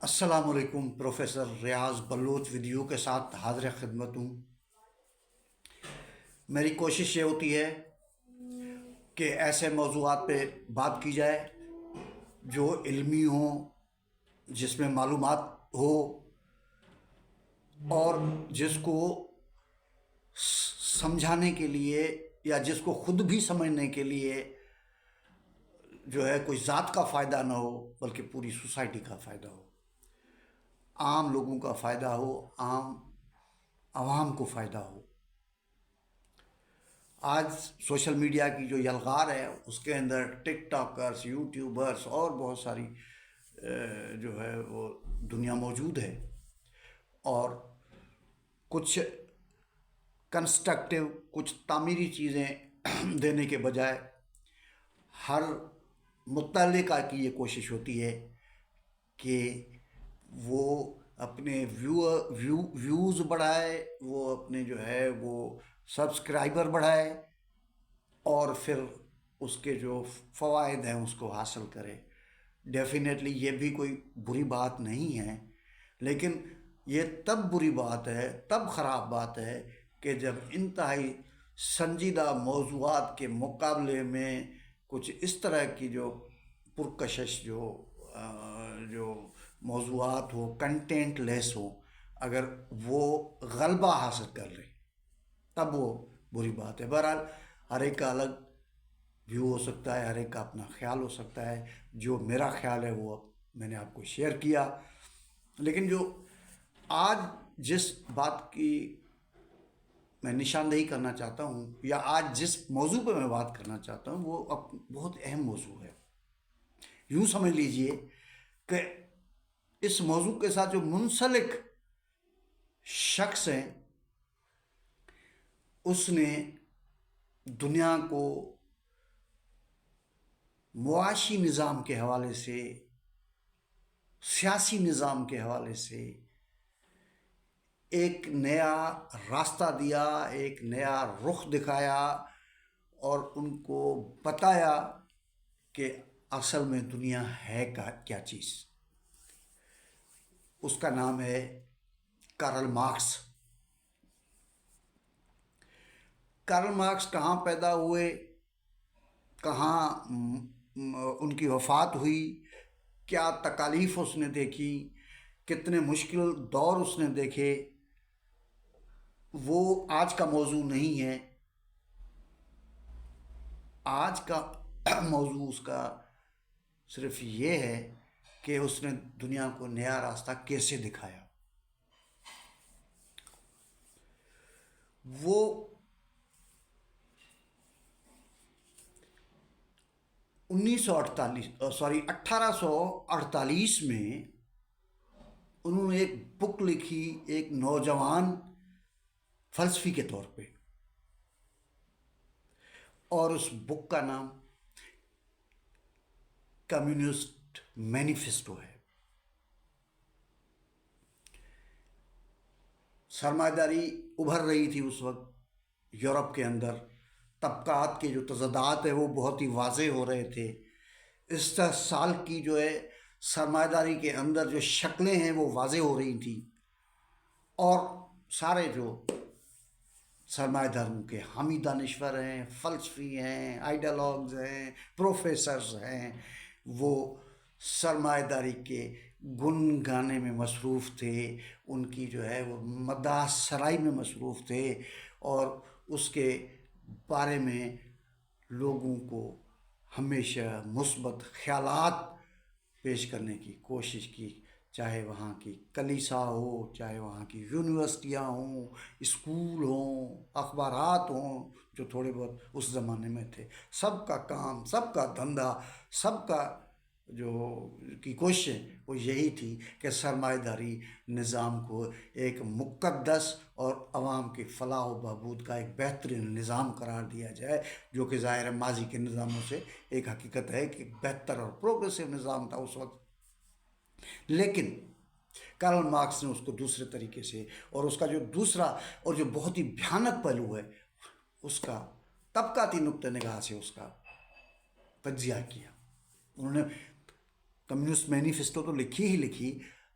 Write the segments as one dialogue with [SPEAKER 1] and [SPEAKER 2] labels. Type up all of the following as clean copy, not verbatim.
[SPEAKER 1] السلام علیکم، پروفیسر ریاض بلوچ ویڈیو کے ساتھ حاضر خدمت ہوں۔ میری کوشش یہ ہوتی ہے کہ ایسے موضوعات پہ بات کی جائے جو علمی ہوں، جس میں معلومات ہو اور جس کو سمجھانے کے لیے یا جس کو خود بھی سمجھنے کے لیے جو ہے کوئی ذات کا فائدہ نہ ہو بلکہ پوری سوسائٹی کا فائدہ ہو، عام لوگوں کا فائدہ ہو، عام عوام کو فائدہ ہو۔ آج سوشل میڈیا کی جو یلغار ہے اس کے اندر ٹک ٹاکرز، یوٹیوبرز اور بہت ساری جو ہے وہ دنیا موجود ہے، اور کچھ کنسٹرکٹیو، کچھ تعمیری چیزیں دینے کے بجائے ہر متعلقہ کی یہ کوشش ہوتی ہے کہ وہ اپنے ویوز بڑھائے، وہ اپنے جو ہے وہ سبسکرائبر بڑھائے اور پھر اس کے جو فوائد ہیں اس کو حاصل کرے۔ ڈیفینیٹلی یہ بھی کوئی بری بات نہیں ہے، لیکن یہ تب بری بات ہے، تب خراب بات ہے کہ جب انتہائی سنجیدہ موضوعات کے مقابلے میں کچھ اس طرح کی جو پرکشش جو موضوعات ہو، کنٹینٹ لیس ہو، اگر وہ غلبہ حاصل کر لے تب وہ بری بات ہے۔ بہرحال ہر ایک کا الگ ویو ہو سکتا ہے، ہر ایک کا اپنا خیال ہو سکتا ہے۔ جو میرا خیال ہے وہ میں نے آپ کو شیئر کیا، لیکن جو آج جس بات کی میں نشاندہی کرنا چاہتا ہوں یا آج جس موضوع پہ میں بات کرنا چاہتا ہوں وہ بہت اہم موضوع ہے۔ یوں سمجھ لیجئے کہ اس موضوع کے ساتھ جو منسلک شخص ہیں اس نے دنیا کو معاشی نظام کے حوالے سے، سیاسی نظام کے حوالے سے ایک نیا راستہ دیا، ایک نیا رخ دکھایا اور ان کو بتایا کہ اصل میں دنیا ہے کیا چیز۔ اس کا نام ہے کارل مارکس۔ کارل مارکس کہاں پیدا ہوئے، کہاں ان کی وفات ہوئی، کیا تکالیف اس نے دیکھی، کتنے مشکل دور اس نے دیکھے، وہ آج کا موضوع نہیں ہے۔ آج کا موضوع اس کا صرف یہ ہے کہ اس نے دنیا کو نیا راستہ کیسے دکھایا۔ وہ 1848 میں انہوں نے ایک بک لکھی، ایک نوجوان فلسفی کے طور پہ، اور اس بک کا نام کمیونسٹ مینیفیسٹو ہے۔ سرمایہ داری ابھر رہی تھی اس وقت یورپ کے اندر، طبقات کے جو تضادات ہیں وہ بہت ہی واضح ہو رہے تھے۔ استحصال کی جو ہے سرمایہ داری کے اندر جو شکلیں ہیں وہ واضح ہو رہی تھیں، اور سارے جو سرمایہ داروں کے حامی دانشور ہیں، فلسفی ہیں، آئیڈیالوگز ہیں، پروفیسرز ہیں، وہ سرمایہ داری کے گن گانے میں مصروف تھے، ان کی جو ہے وہ مداح سرائی میں مصروف تھے، اور اس کے بارے میں لوگوں کو ہمیشہ مثبت خیالات پیش کرنے کی کوشش کی، چاہے وہاں کی کلیسا ہو، چاہے وہاں کی یونیورسٹیاں ہوں، اسکول ہوں، اخبارات ہوں جو تھوڑے بہت اس زمانے میں تھے۔ سب کا کام، سب کا دھندا، سب کا جو کی کوشش وہ یہی تھی کہ سرمایہ داری نظام کو ایک مقدس اور عوام کی فلاح و بہبود کا ایک بہترین نظام قرار دیا جائے، جو کہ ظاہر ماضی کے نظاموں سے ایک حقیقت ہے کہ بہتر اور پروگریسو نظام تھا اس وقت۔ لیکن کارل مارکس نے اس کو دوسرے طریقے سے، اور اس کا جو دوسرا اور جو بہت ہی بھیانک پہلو ہے اس کا طبقاتی نقطہ نگاہ سے اس کا تجزیہ کیا۔ انہوں نے کمیونسٹ مینیفیسٹو تو لکھی ہی لکھی،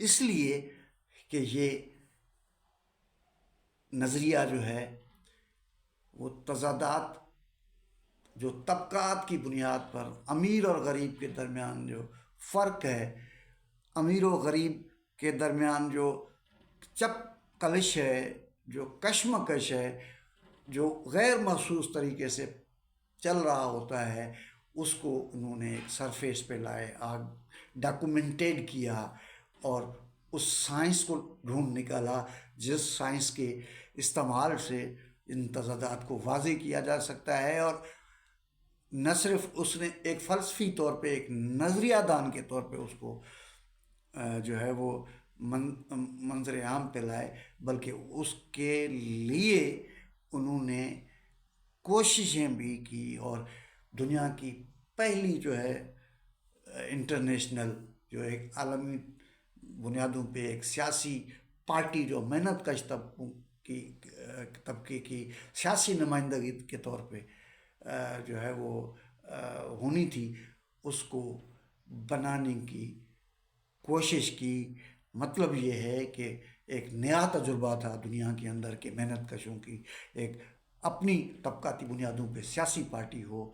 [SPEAKER 1] اس لیے کہ یہ نظریہ جو ہے وہ تضادات جو طبقات کی بنیاد پر امیر اور غریب کے درمیان جو فرق ہے، امیر و غریب کے درمیان جو چپ کلش ہے، جو کشمکش ہے، جو غیر محسوس طریقے سے چل رہا ہوتا ہے، اس کو انہوں نے ایک سرفیس پہ لائے، ڈاکومنٹیڈ کیا اور اس سائنس کو ڈھونڈ نکالا جس سائنس کے استعمال سے ان تضادات کو واضح کیا جا سکتا ہے۔ اور نہ صرف اس نے ایک فلسفی طور پہ، ایک نظریہ دان کے طور پہ اس کو جو ہے وہ منظر عام پہ لائے، بلکہ اس کے لیے انہوں نے کوششیں بھی کی، اور دنیا کی پہلی جو ہے انٹرنیشنل، جو ایک عالمی بنیادوں پہ ایک سیاسی پارٹی جو محنت کش طبقے کی سیاسی نمائندگی کے طور پہ جو ہے وہ ہونی تھی، اس کو بنانے کی کوشش کی۔ مطلب یہ ہے کہ ایک نیا تجربہ تھا دنیا کے اندر کہ محنت کشوں کی ایک اپنی طبقاتی بنیادوں پہ سیاسی پارٹی ہو،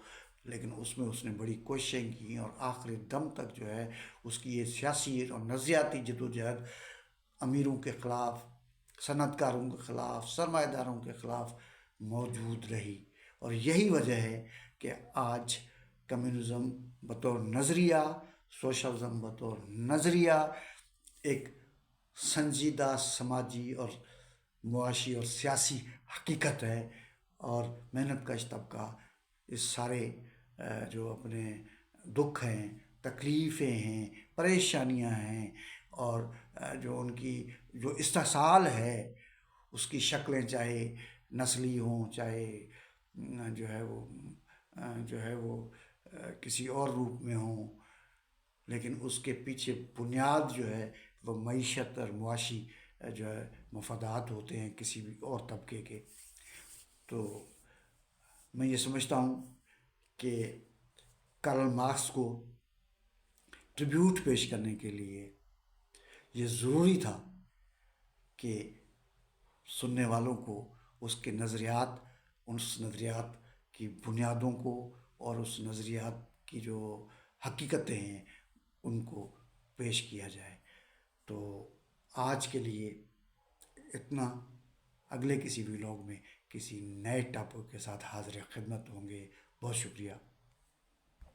[SPEAKER 1] لیکن اس میں اس نے بڑی کوششیں کی، اور آخری دم تک جو ہے اس کی یہ سیاسی اور نظریاتی جدوجہد امیروں کے خلاف، صنعت کاروں کے خلاف، سرمایہ داروں کے خلاف موجود رہی۔ اور یہی وجہ ہے کہ آج کمیونزم بطور نظریہ، سوشلزم بطور نظریہ ایک سنجیدہ سماجی اور معاشی اور سیاسی حقیقت ہے، اور محنت کش طبقہ اس سارے جو اپنے دکھ ہیں، تکلیفیں ہیں، پریشانیاں ہیں، اور جو ان کی جو استحصال ہے اس کی شکلیں چاہے نسلی ہوں، چاہے جو ہے وہ کسی اور روپ میں ہوں، لیکن اس کے پیچھے بنیاد جو ہے وہ معیشت اور معاشی جو ہے مفادات ہوتے ہیں کسی بھی اور طبقے کے۔ تو میں یہ سمجھتا ہوں کہ کارل مارکس کو ٹریبیوٹ پیش کرنے کے لیے یہ ضروری تھا کہ سننے والوں کو اس کے نظریات، اس نظریات کی بنیادوں کو اور اس نظریات کی جو حقیقتیں ہیں ان کو پیش کیا جائے۔ تو آج کے لیے اتنا، اگلے کسی ولاگ میں کسی نئے ٹاپک کے ساتھ حاضر خدمت ہوں گے۔ بہت شکریہ۔